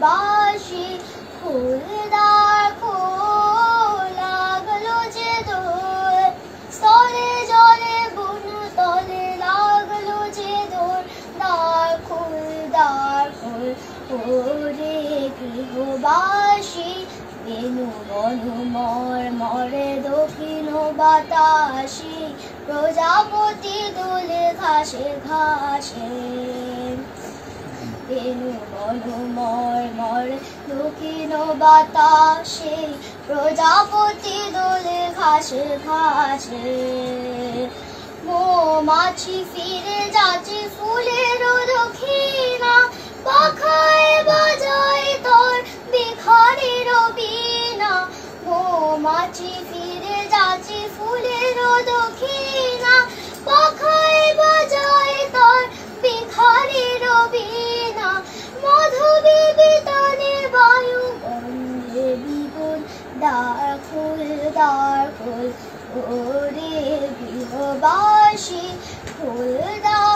গৃহবাসী ফুলদার খোল লাগলো যে দোল স্থলে জলে বুনো তলে লাগলো যে দোল দ্বার খোল ওরে গৃহবাসী বেনু বনু মরে দক্ষিণ বাতাসি প্রজাপতি দোলে ঘাসে ঘাসে বেনু বনু মরে দক্ষিণ বাতাসে প্রজাপতি দোলে ঘাসে ঘাসে মৌমাছি ফিরে যাচ্ছে ফুলের দক্ষিণা পাখায় বাজায় তোর বিখারের বীণা মৌমাছি ফিরে যাচ্ছে ফুলের দক্ষিণা পাখায় বাজায় তোর বিখারের বীণা মধুবী বিতানে বায়ু গন্ধে বিপুল দ্বার খোল ওরে গৃহবাসী ফুলদার